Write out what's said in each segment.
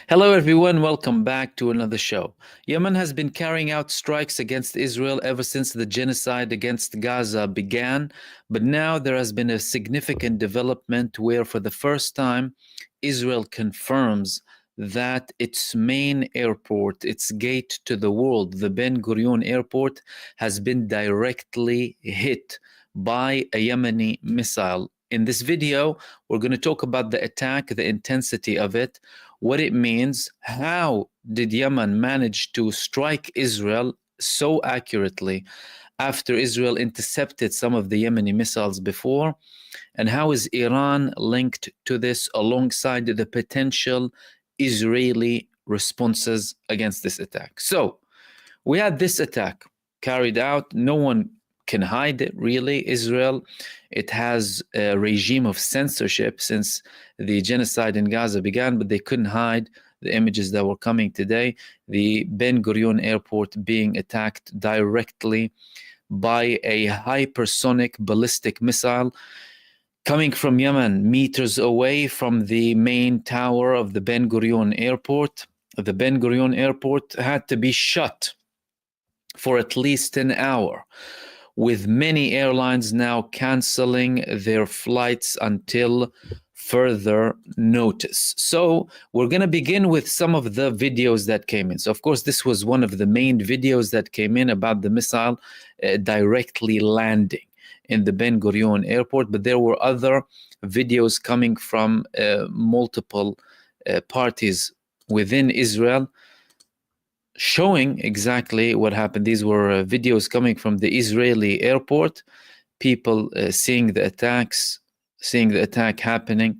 Hello, everyone. Welcome back to another show. Yemen has been carrying out strikes against Israel ever since the genocide against Gaza began. But now there has been a significant development where, for the first time, Israel confirms that its main airport, its gate to the world, the Ben Gurion airport, has been directly hit by a Yemeni missile. In this video, we're going to talk about the attack, the intensity of it, what it means, how did Yemen manage to strike Israel so accurately after Israel intercepted some of the Yemeni missiles before, and how is Iran linked to this alongside the potential Israeli responses against this attack. So we had this attack carried out. No one can hide it, really. Israel, it has a regime of censorship since the genocide in Gaza began, but they couldn't hide the images that were coming today. The Ben Gurion airport being attacked directly by a hypersonic ballistic missile coming from Yemen, meters away from the main tower of the Ben Gurion airport. The Ben Gurion airport had to be shut for at least an hour, with many airlines now canceling their flights until further notice. So we're going to begin with some of the videos that came in. So of course, this was one of the main videos that came in about the missile directly landing in the Ben Gurion airport, but there were other videos coming from multiple parties within Israel showing exactly what happened. These were videos coming from the Israeli airport, people seeing the attack happening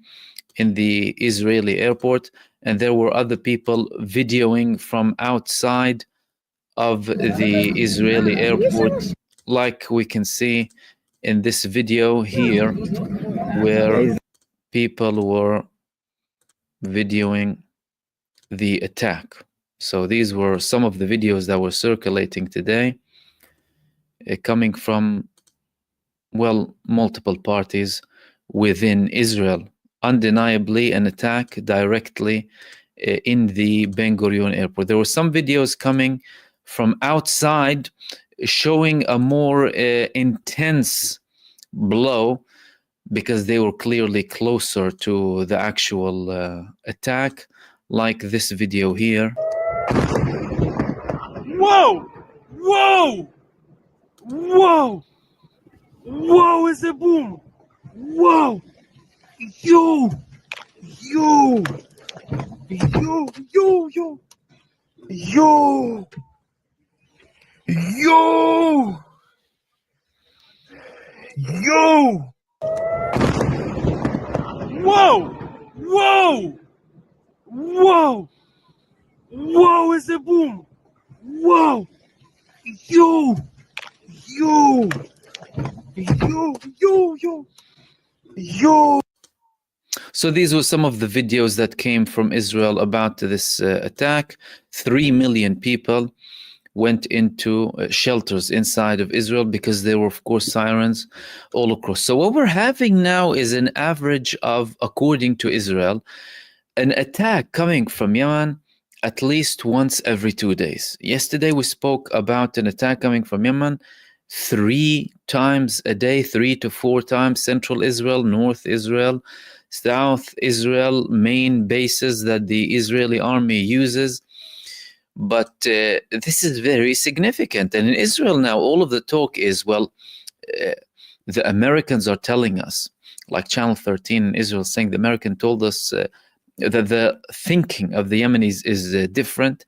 in the Israeli airport, and there were other people videoing from outside of the Israeli airport, like we can see in this video here, where people were videoing the attack. So these were some of the videos that were circulating today, coming from, well, multiple parties within Israel. Undeniably an attack directly in the Ben Gurion airport. There were some videos coming from outside showing a more intense blow because they were clearly closer to the actual attack, like this video here. Whoa! Whoa! Whoa! Whoa, it's a boom! Whoa! Yo! Yo! Yo! Yo! Yo! Yo! Yo! Yo! Whoa! Whoa! Whoa! Whoa, it's a boom! Whoa! Yo! Yo! Yo! Yo! Yo! Yo! So these were some of the videos that came from Israel about this attack. 3 million people went into shelters inside of Israel because there were, of course, sirens all across. So what we're having now is an average of, according to Israel, an attack coming from Yemen at least once every 2 days. Yesterday we spoke about an attack coming from Yemen 3 times a day, 3 to 4 times, central Israel, north Israel, South Israel, main bases that the Israeli army uses. But this is very significant. And in Israel now, all of the talk is, well, the Americans are telling us, like Channel 13 in Israel saying, the American told us that the thinking of the Yemenis is different.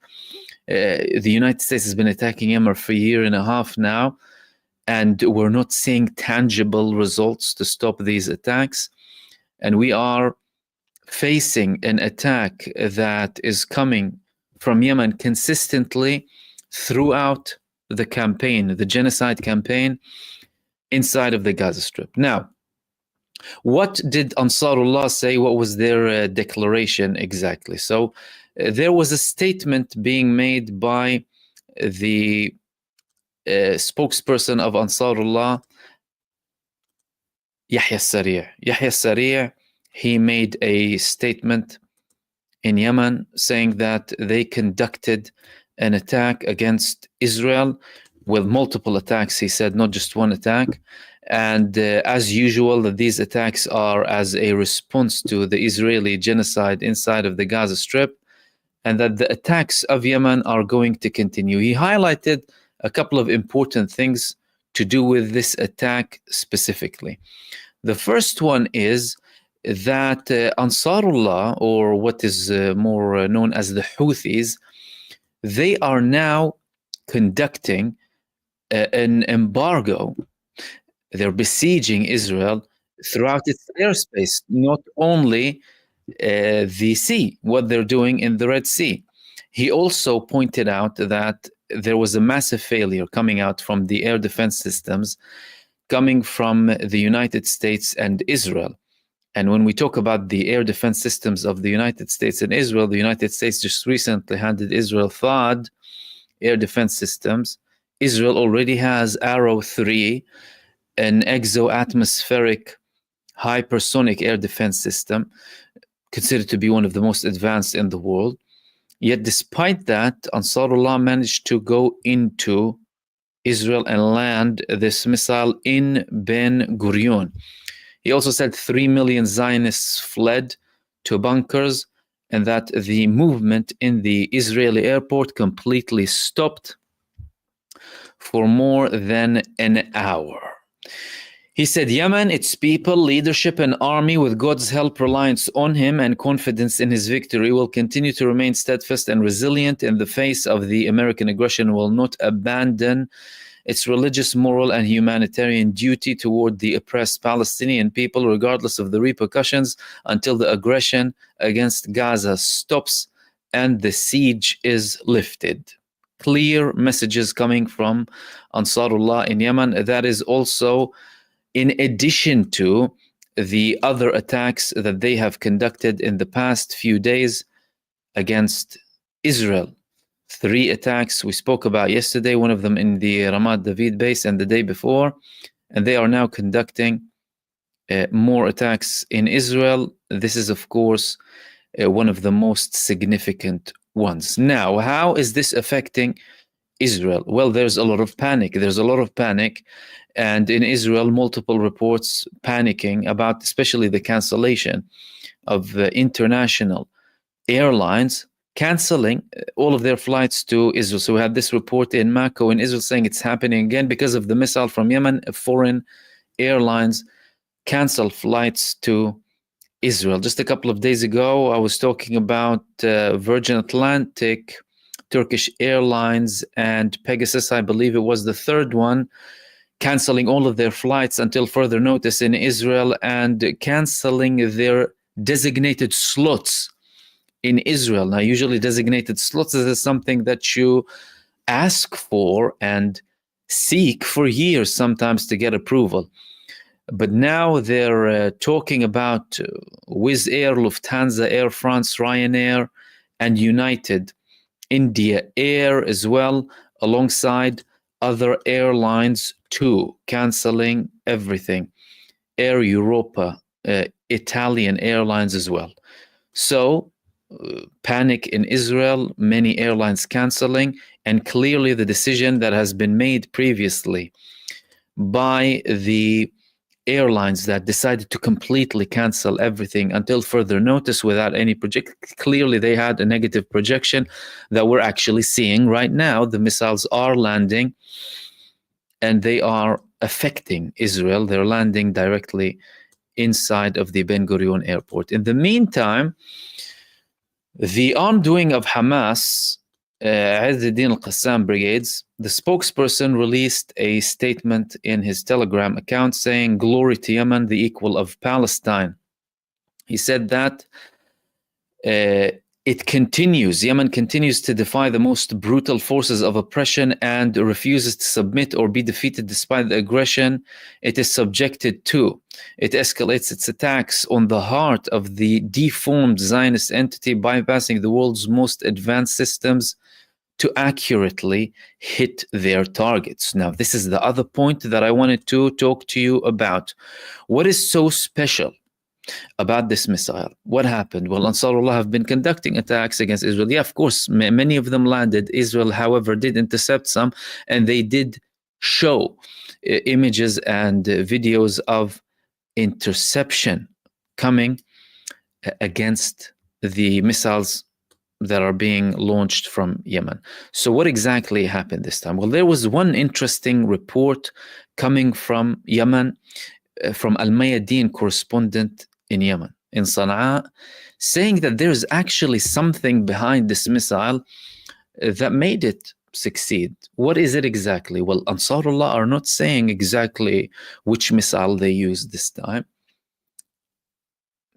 The United States has been attacking Yemen for a year and a half now, and we're not seeing tangible results to stop these attacks. And we are facing an attack that is coming from Yemen consistently throughout the campaign, the genocide campaign inside of the Gaza Strip. Now, what did Ansarullah say? What was their declaration exactly? So there was a statement being made by the spokesperson of Ansarullah, Yahya Sari'. Yahya Sari', he made a statement in Yemen, saying that they conducted an attack against Israel with multiple attacks, he said, not just one attack. And as usual, that these attacks are as a response to the Israeli genocide inside of the Gaza Strip, and that the attacks of Yemen are going to continue. He highlighted a couple of important things to do with this attack specifically. The first one is that Ansarullah, or what is more known as the Houthis, they are now conducting an embargo. They're besieging Israel throughout its airspace, not only the sea, what they're doing in the Red Sea. He also pointed out that there was a massive failure coming out from the air defense systems coming from the United States and Israel. And when we talk about the air defense systems of the United States and Israel, the United States just recently handed Israel THAAD air defense systems. Israel already has Arrow 3, an exo-atmospheric hypersonic air defense system, considered to be one of the most advanced in the world. Yet despite that, Ansarullah managed to go into Israel and land this missile in Ben Gurion. He also said 3 million Zionists fled to bunkers and that the movement in the Israeli airport completely stopped for more than an hour. He said, Yemen, its people, leadership, and army, with God's help, reliance on him, and confidence in his victory, will continue to remain steadfast and resilient in the face of the American aggression, will not abandon its religious, moral, and humanitarian duty toward the oppressed Palestinian people, regardless of the repercussions, until the aggression against Gaza stops and the siege is lifted. Clear messages coming from Ansarullah in Yemen. That is also in addition to the other attacks that they have conducted in the past few days against Israel. 3 attacks we spoke about yesterday, one of them in the Ramat David base and the day before, and they are now conducting more attacks in Israel. This is, of course, one of the most significant ones. Now, how is this affecting Israel? Well, there's a lot of panic. And in Israel, multiple reports panicking about especially the cancellation of international airlines canceling all of their flights to Israel. So we had this report in Mako in Israel saying it's happening again because of the missile from Yemen. Foreign airlines cancel flights to Israel. Just a couple of days ago, I was talking about Virgin Atlantic, Turkish Airlines, and Pegasus, I believe it was the third one, canceling all of their flights until further notice in Israel and canceling their designated slots in Israel. Now, usually designated slots is something that you ask for and seek for years sometimes to get approval. But now they're talking about Wizz Air, Lufthansa, Air France, Ryanair, and United, India Air as well, alongside other airlines too, canceling everything. Air Europa, Italian Airlines as well. So, panic in Israel, many airlines canceling, and clearly the decision that has been made previously by the airlines that decided to completely cancel everything until further notice without any clearly they had a negative projection that we're actually seeing right now. The missiles are landing and they are affecting Israel. They're landing directly inside of the Ben Gurion airport. In the meantime, the undoing of Hamas, Izz al-Din al-Qassam brigades, the spokesperson released a statement in his Telegram account saying, "Glory to Yemen, the equal of Palestine." He said that Yemen continues to defy the most brutal forces of oppression and refuses to submit or be defeated despite the aggression it is subjected to. It escalates its attacks on the heart of the deformed Zionist entity, bypassing the world's most advanced systems to accurately hit their targets. Now, this is the other point that I wanted to talk to you about. What is so special about this missile. What happened? Well, Ansarullah have been conducting attacks against Israel. Yeah, of course, many of them landed. Israel, however, did intercept some, and they did show images and videos of interception coming against the missiles that are being launched from Yemen. So what exactly happened this time? Well, there was one interesting report coming from Yemen, from Al-Mayadeen correspondent in Yemen, in Sana'a, saying that there's actually something behind this missile that made it succeed. What is it exactly? Well, Ansarullah are not saying exactly which missile they used this time.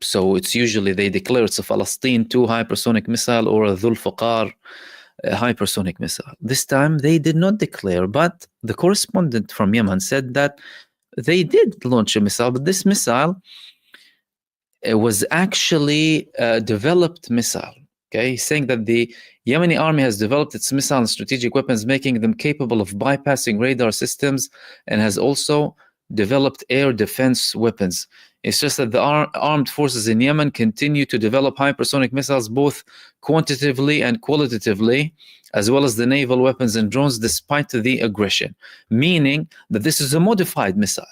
So it's usually they declare it's a Palestine 2 hypersonic missile or a Dhul Faqar hypersonic missile. This time they did not declare, but the correspondent from Yemen said that they did launch a missile, but this missile was actually a developed missile. Okay, saying that the Yemeni army has developed its missile and strategic weapons, making them capable of bypassing radar systems, and has also developed air defense weapons. It's just that the armed forces in Yemen continue to develop hypersonic missiles both quantitatively and qualitatively, as well as the naval weapons and drones, despite the aggression, meaning that this is a modified missile.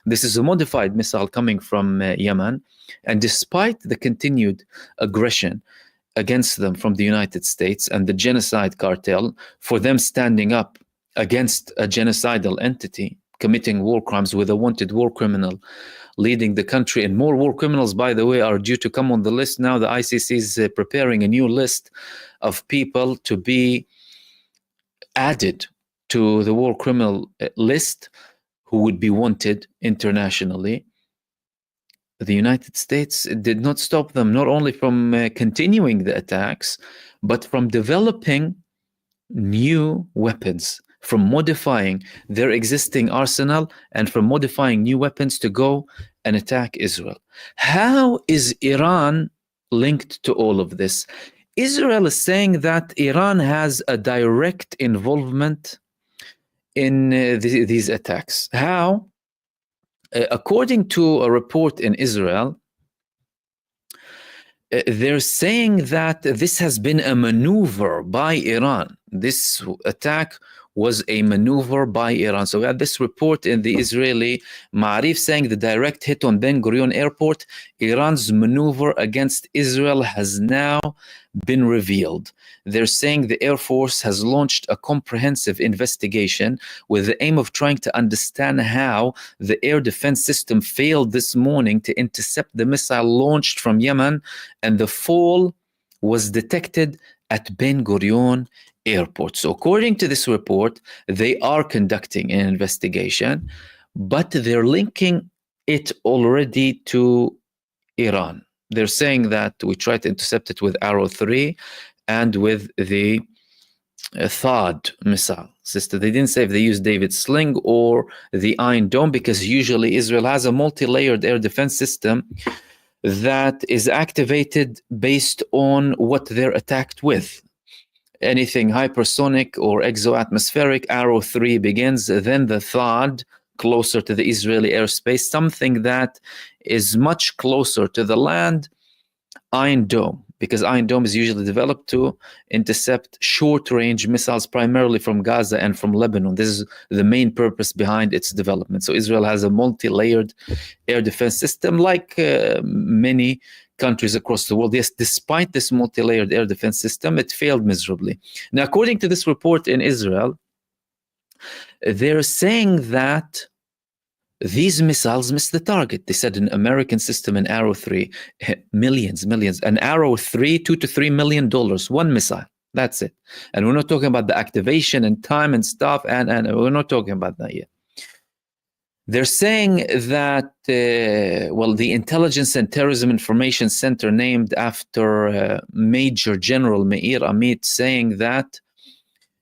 This is a modified missile coming from Yemen, and despite the continued aggression against them from the United States and the genocide cartel, for them standing up against a genocidal entity committing war crimes with a wanted war criminal leading the country, and more war criminals, by the way, are due to come on the list now. The ICC is preparing a new list of people to be added to the war criminal list who would be wanted internationally. The United States did not stop them, not only from continuing the attacks, but from developing new weapons, from modifying their existing arsenal, and from modifying new weapons to go and attack Israel. How is Iran linked to all of this? Israel is saying that Iran has a direct involvement in these attacks. How? According to a report in Israel, they're saying that this has been a maneuver by Iran. This attack was a maneuver by Iran. So we had this report in the Israeli Ma'arif saying the direct hit on Ben Gurion airport, Iran's maneuver against Israel has now been revealed. They're saying the Air Force has launched a comprehensive investigation with the aim of trying to understand how the air defense system failed this morning to intercept the missile launched from Yemen, and the fall was detected at Ben Gurion airport. So according to this report, they are conducting an investigation, but they're linking it already to Iran. They're saying that we tried to intercept it with Arrow 3 and with the THAAD missile system. They didn't say if they used David Sling or the Iron Dome, because usually Israel has a multi-layered air defense system that is activated based on what they're attacked with. Anything hypersonic or exoatmospheric, Arrow 3 begins, then the THAAD, closer to the Israeli airspace, something that is much closer to the land, Iron Dome, because Iron Dome is usually developed to intercept short-range missiles, primarily from Gaza and from Lebanon. This is the main purpose behind its development. So Israel has a multi-layered air defense system, like many countries across the world. Yes, despite this multi-layered air defense system, it failed miserably. Now, according to this report in Israel, they're saying that these missiles missed the target. They said an American system, an Arrow 3, millions. An Arrow 3, $2 to $3 million, one missile. That's it. And we're not talking about the activation and time and stuff, and we're not talking about that yet. They're saying that, the Intelligence and Terrorism Information Center, named after Major General Meir Amit, saying that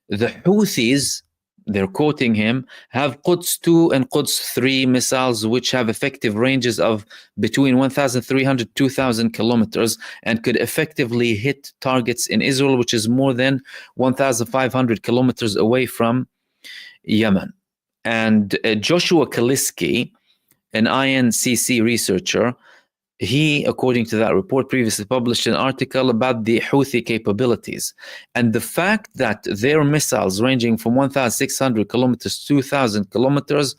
the Houthis, they're quoting him, have Quds 2 and Quds 3 missiles, which have effective ranges of between 1,300 to 2,000 kilometers and could effectively hit targets in Israel, which is more than 1,500 kilometers away from Yemen. And Joshua Kaliski, an INCC researcher, He, according to that report, previously published an article about the Houthi capabilities and the fact that their missiles ranging from 1,600 kilometers to 2,000 kilometers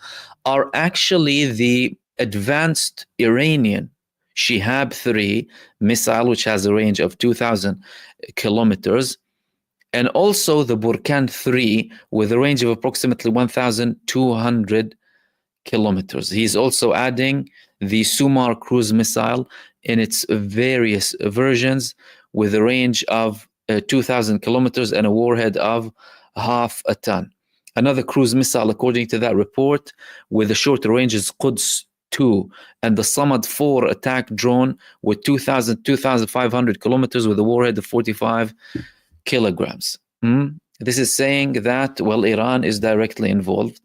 are actually the advanced Iranian Shihab-3 missile, which has a range of 2,000 kilometers, and also the Burkan-3 with a range of approximately 1,200 kilometers. He's also adding the Sumar cruise missile in its various versions with a range of 2,000 kilometers and a warhead of half a ton. Another cruise missile, according to that report, with a shorter range is Quds 2 and the Samad 4 attack drone with 2,500 kilometers with a warhead of 45 kilograms. This is saying that, well, Iran is directly involved.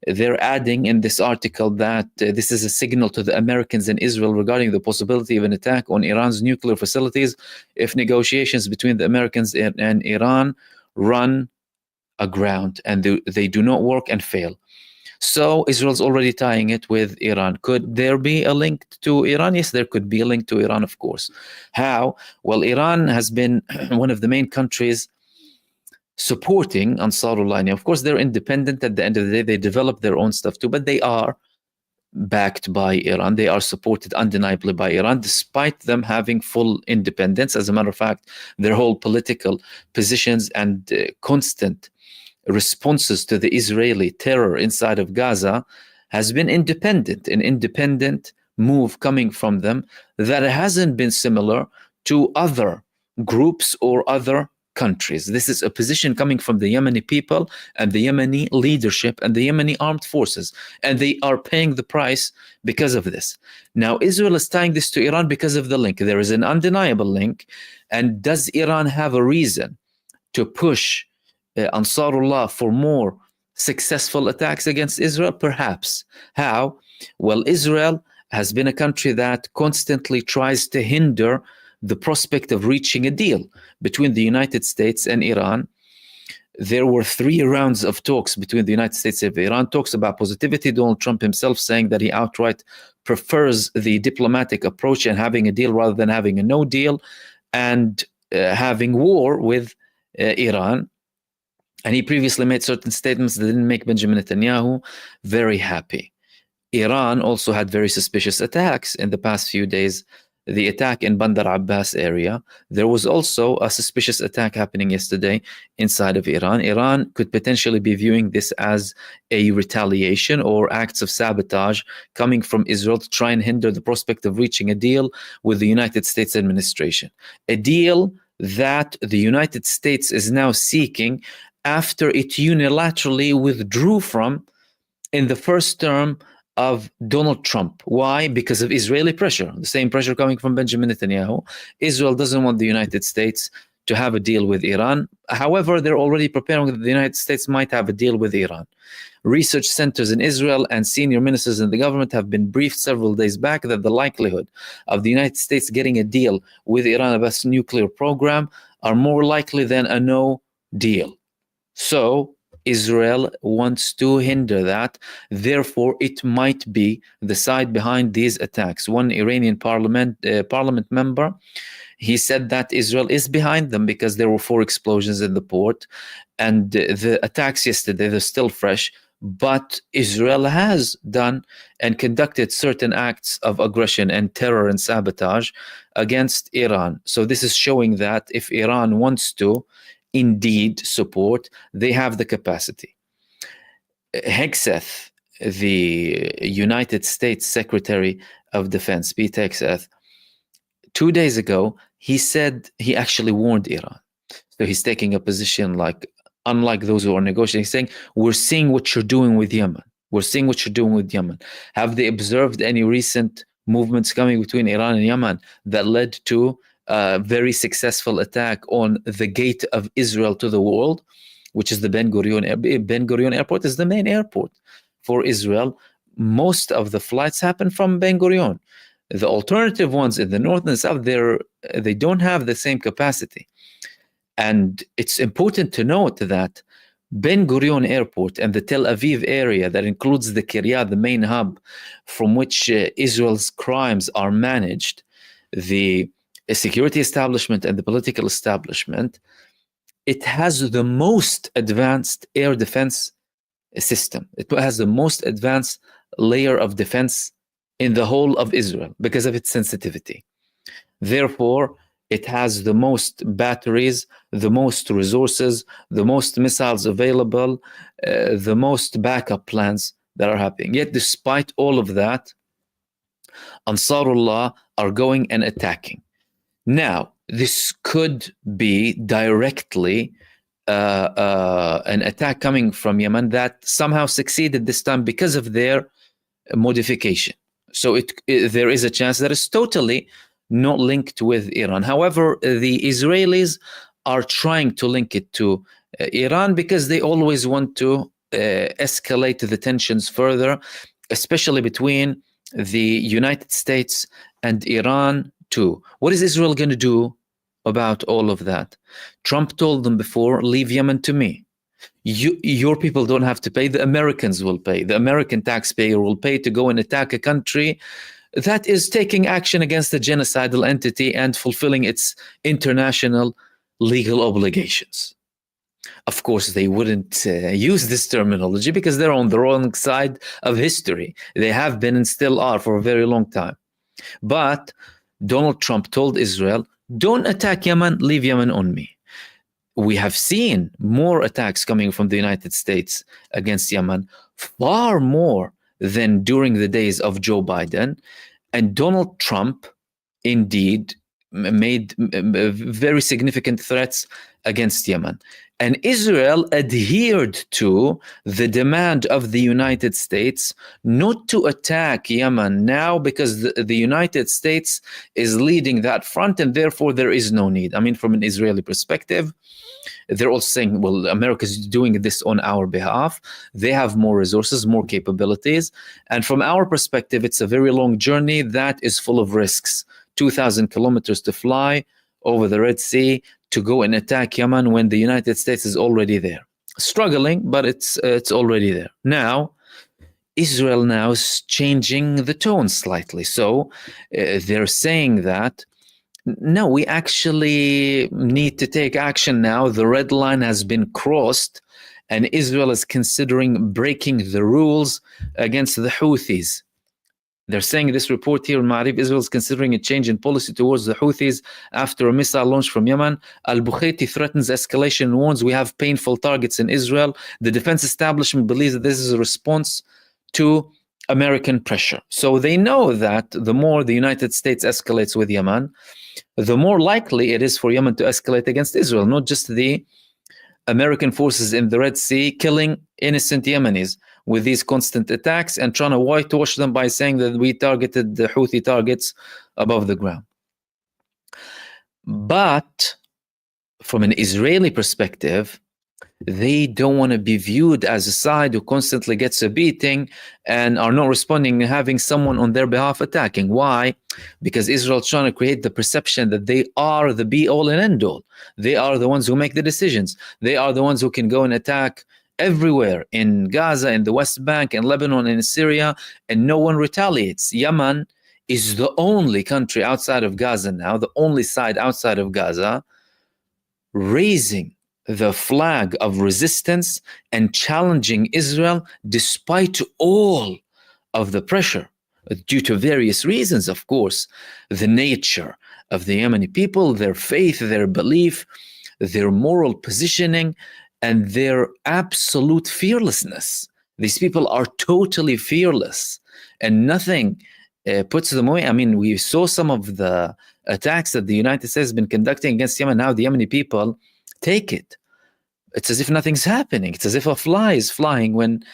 They're adding in this article that this is a signal to the Americans and Israel regarding the possibility of an attack on Iran's nuclear facilities if negotiations between the Americans and Iran run aground and they do not work and fail. So Israel's already tying it with Iran. Could there be a link to Iran? Yes, there could be a link to Iran, of course. How? Well, Iran has been one of the main countries supporting Ansarullah. Of course, they're independent at the end of the day. They develop their own stuff too, but they are backed by Iran. They are supported undeniably by Iran, despite them having full independence. As a matter of fact, their whole political positions and constant responses to the Israeli terror inside of Gaza has been independent, an independent move coming from them that hasn't been similar to other groups or other countries. This is a position coming from the Yemeni people and the Yemeni leadership and the Yemeni armed forces, and they are paying the price because of this. Now, Israel is tying this to Iran because of the link. There is an undeniable link. And does Iran have a reason to push Ansarullah for more successful attacks against Israel? Perhaps. How? Well, Israel has been a country that constantly tries to hinder the prospect of reaching a deal between the United States and Iran. There were 3 rounds of talks between the United States and Iran, talks about positivity. Donald Trump himself saying that he outright prefers the diplomatic approach and having a deal rather than having a no deal, and having war with Iran. And he previously made certain statements that didn't make Benjamin Netanyahu very happy. Iran also had very suspicious attacks in the past few days. The attack in Bandar Abbas area. There was also a suspicious attack happening yesterday inside of Iran. Iran could potentially be viewing this as a retaliation or acts of sabotage coming from Israel to try and hinder the prospect of reaching a deal with the United States administration. A deal that the United States is now seeking after it unilaterally withdrew from in the first term of Donald Trump. Why? Because of Israeli pressure, the same pressure coming from Benjamin Netanyahu. Israel doesn't want the United States to have a deal with Iran. However, they're already preparing that the United States might have a deal with Iran. Research centers in Israel and senior ministers in the government have been briefed several days back that the likelihood of the United States getting a deal with Iran about its nuclear program are more likely than a no deal. So Israel wants to hinder that. Therefore, it might be the side behind these attacks. One Iranian parliament member, he said that Israel is behind them because there were 4 explosions in the port, and the attacks yesterday, they're still fresh. But Israel has done and conducted certain acts of aggression and terror and sabotage against Iran. So this is showing that if Iran wants to indeed support, they have the capacity. Hegseth, the United States Secretary of Defense, Pete Hegseth, 2 days ago, he said he actually warned Iran. So he's taking a position like, unlike those who are negotiating, saying, we're seeing what you're doing with Yemen. We're seeing what you're doing with Yemen. Have they observed any recent movements coming between Iran and Yemen that led to a very successful attack on the gate of Israel to the world, which is the Ben Gurion? Ben Gurion Airport is the main airport for Israel. Most of the flights happen from Ben Gurion. The alternative ones in the north and south, they don't have the same capacity. And it's important to note that Ben Gurion Airport and the Tel Aviv area that includes the Kiryat, the main hub from which Israel's crimes are managed, the security establishment and the political establishment, it has the most advanced air defense system. It has the most advanced layer of defense in the whole of Israel because of its sensitivity. Therefore, it has the most batteries, the most resources, the most missiles available, the most backup plans that are happening. Yet, despite all of that, Ansarullah are going and attacking. Now, this could be directly an attack coming from Yemen that somehow succeeded this time because of their modification. So there is a chance that it's totally not linked with Iran. However, the Israelis are trying to link it to Iran because they always want to escalate the tensions further, especially between the United States and Iran too. What is Israel going to do about all of that? Trump told them before, leave Yemen to me. Your people don't have to pay. The Americans will pay. The American taxpayer will pay to go and attack a country that is taking action against a genocidal entity and fulfilling its international legal obligations. Of course, they wouldn't use this terminology because they're on the wrong side of history. They have been and still are for a very long time. But Donald Trump told Israel, don't attack Yemen, leave Yemen on me. We have seen more attacks coming from the United States against Yemen, far more than during the days of Joe Biden. And Donald Trump, indeed, made very significant threats against Yemen. And Israel adhered to the demand of the United States not to attack Yemen now because the United States is leading that front and therefore there is no need. I mean, from an Israeli perspective, they're also saying, well, America's doing this on our behalf. They have more resources, more capabilities. And from our perspective, it's a very long journey that is full of risks. 2,000 kilometers to fly over the Red Sea to go and attack Yemen when the United States is already there. Struggling, but it's already there. Now, Israel now is changing the tone slightly. So they're saying that, no, we actually need to take action now. The red line has been crossed and Israel is considering breaking the rules against the Houthis. They're saying this report here in Ma'arib, Israel is considering a change in policy towards the Houthis after a missile launch from Yemen. Al-Bukhaiti threatens escalation and warns we have painful targets in Israel. The defense establishment believes that this is a response to American pressure. So they know that the more the United States escalates with Yemen, the more likely it is for Yemen to escalate against Israel, not just the American forces in the Red Sea killing innocent Yemenis with these constant attacks and trying to whitewash them by saying that we targeted the Houthi targets above the ground. But from an Israeli perspective, they don't want to be viewed as a side who constantly gets a beating and are not responding and having someone on their behalf attacking. Why? Because Israel is trying to create the perception that they are the be-all and end-all. They are the ones who make the decisions. They are the ones who can go and attack everywhere in Gaza, in the West Bank, in Lebanon, and in Syria, and no one retaliates. Yemen is the only country outside of Gaza now, the only side outside of Gaza, raising the flag of resistance and challenging Israel despite all of the pressure, due to various reasons, of course. The nature of the Yemeni people, their faith, their belief, their moral positioning, and their absolute fearlessness. These people are totally fearless, and nothing puts them away. I mean, we saw some of the attacks that the United States has been conducting against Yemen. Now the Yemeni people take it. It's as if nothing's happening. It's as if a fly is flying when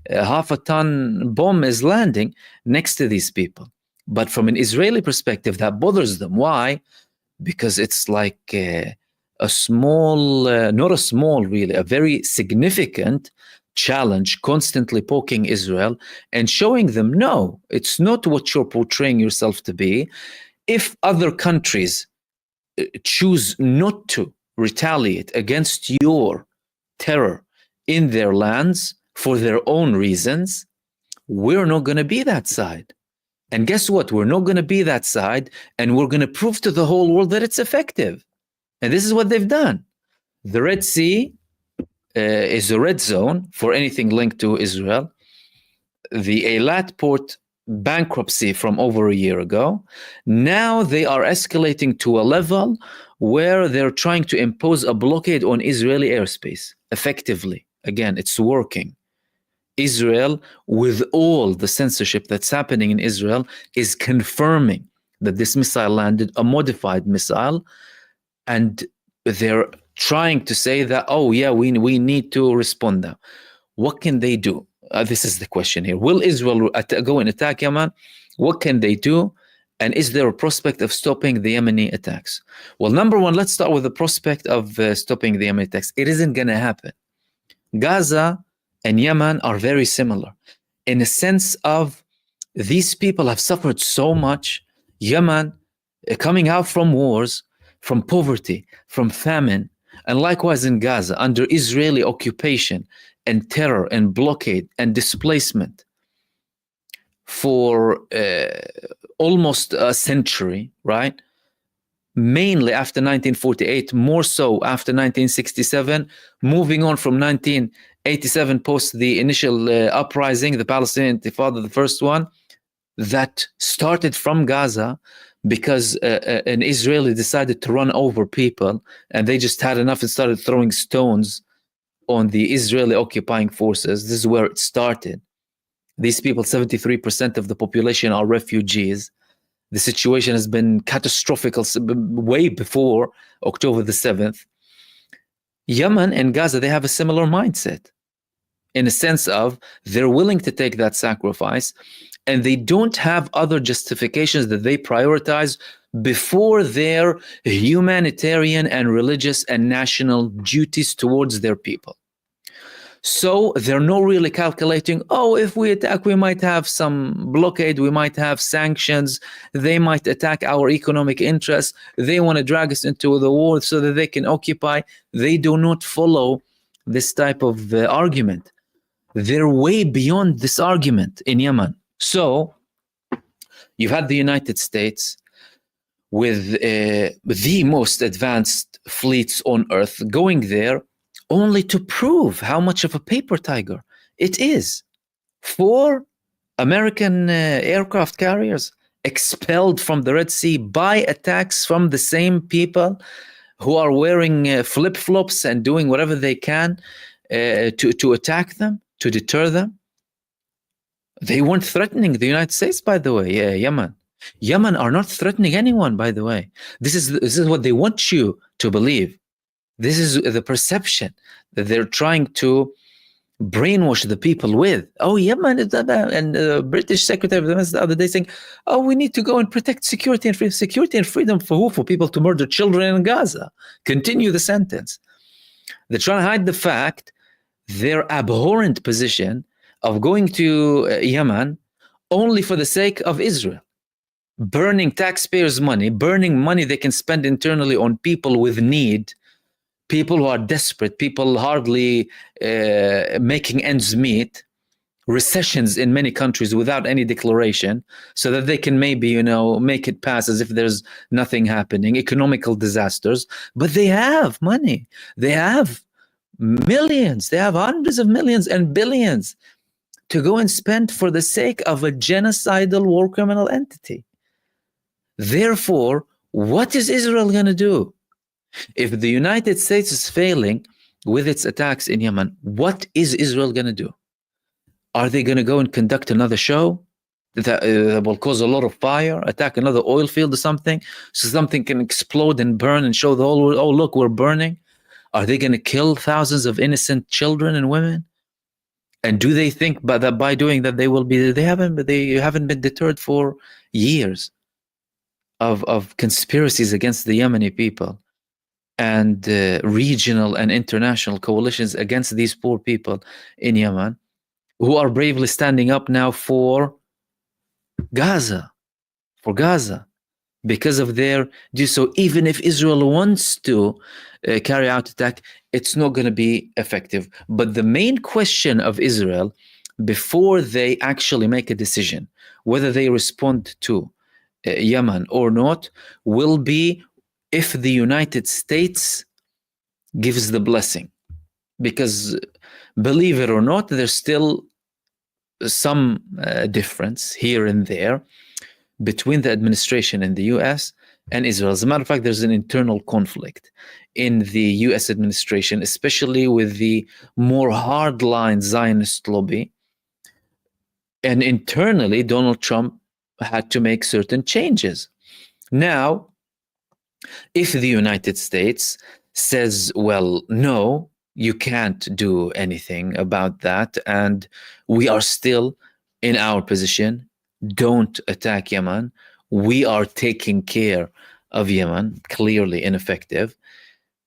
a half-a-ton bomb is landing next to these people. But from an Israeli perspective, that bothers them. Why? Because it's like a small, not a small really, a very significant challenge, constantly poking Israel and showing them, no, it's not what you're portraying yourself to be. If other countries choose not to retaliate against your terror in their lands for their own reasons, we're not going to be that side. And guess what? We're not going to be that side, and we're going to prove to the whole world that it's effective. And this is what they've done. The Red Sea is a red zone for anything linked to Israel. The Eilat port bankruptcy from over a year ago. Now they are escalating to a level where they're trying to impose a blockade on Israeli airspace effectively. Again, it's working. Israel, with all the censorship that's happening in Israel, is confirming that this missile landed, a modified missile, and they're trying to say that, oh yeah, we need to respond now. What can they do? This is the question here. Will Israel go and attack Yemen? What can they do? And is there a prospect of stopping the Yemeni attacks? Well, number one, let's start with the prospect of stopping the Yemeni attacks. It isn't going to happen. Gaza and Yemen are very similar in a sense of these people have suffered so much. Yemen, coming out from wars, from poverty, from famine, and likewise in Gaza, under Israeli occupation and terror and blockade and displacement for almost a century, right? Mainly after 1948, more so after 1967, moving on from 1987 post the initial uprising, the Palestinian Intifada, the first one, that started from Gaza because an Israeli decided to run over people, and they just had enough and started throwing stones on the Israeli occupying forces. This is where it started. These people, 73% of the population are refugees. The situation has been catastrophic way before October the 7th. Yemen and Gaza, they have a similar mindset in a sense of they're willing to take that sacrifice, and they don't have other justifications that they prioritize before their humanitarian and religious and national duties towards their people. So they're not really calculating, oh, if we attack, we might have some blockade, we might have sanctions, they might attack our economic interests, they want to drag us into the war so that they can occupy. They do not follow this type of argument. They're way beyond this argument in Yemen. So you've had the United States with the most advanced fleets on earth going there only to prove how much of a paper tiger it is. 4 American aircraft carriers expelled from the Red Sea by attacks from the same people who are wearing flip-flops and doing whatever they can to attack them, to deter them. They weren't threatening the United States, by the way. Yemen. Yemen are not threatening anyone, by the way. This is what they want you to believe. This is the perception that they're trying to brainwash the people with. Oh, Yemen is that, and the British Secretary of Defense the other day saying, oh, we need to go and protect security and freedom. Security and freedom for who? For people to murder children in Gaza. Continue the sentence. They're trying to hide the fact, their abhorrent position of going to Yemen only for the sake of Israel, burning taxpayers' money, burning money they can spend internally on people with need, people who are desperate, people hardly making ends meet, recessions in many countries without any declaration, so that they can maybe, make it pass as if there's nothing happening, economical disasters. But they have money. They have millions. They have hundreds of millions and billions to go and spend for the sake of a genocidal war criminal entity. Therefore, what is Israel going to do? If the United States is failing with its attacks in Yemen, what is Israel going to do? Are they going to go and conduct another show that will cause a lot of fire, attack another oil field or something, so something can explode and burn and show the whole world, oh, look, we're burning? Are they going to kill thousands of innocent children and women? And do they think that by doing that they will be? They haven't been deterred for years of conspiracies against the Yemeni people and regional and international coalitions against these poor people in Yemen, who are bravely standing up now for Gaza. because of their do so. Even if Israel wants to carry out attack, it's not going to be effective. But the main question of Israel, before they actually make a decision whether they respond to Yemen or not, will be if the United States gives the blessing. Because believe it or not, there's still some difference here and there between the administration in the US and Israel. As a matter of fact, there's an internal conflict in the US administration, especially with the more hardline Zionist lobby. And internally, Donald Trump had to make certain changes. Now, if the United States says, well, no, you can't do anything about that, and we are still in our position, don't attack Yemen, we are taking care of Yemen, clearly ineffective,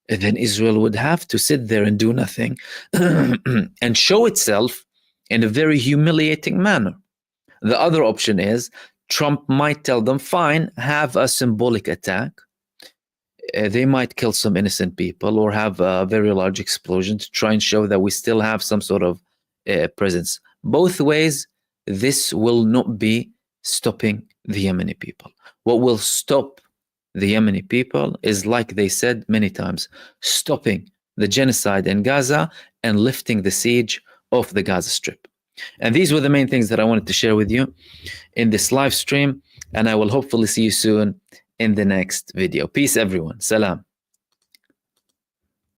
then Israel would have to sit there and do nothing and show itself in a very humiliating manner. The other option is Trump might tell them, fine, have a symbolic attack. They might kill some innocent people or have a very large explosion to try and show that we still have some sort of presence. Both ways, this will not be stopping the Yemeni people. What will stop the Yemeni people is, like they said many times, stopping the genocide in Gaza and lifting the siege of the Gaza Strip. And these were the main things that I wanted to share with you in this live stream, and I will hopefully see you soon in the next video. Peace, everyone. Salam.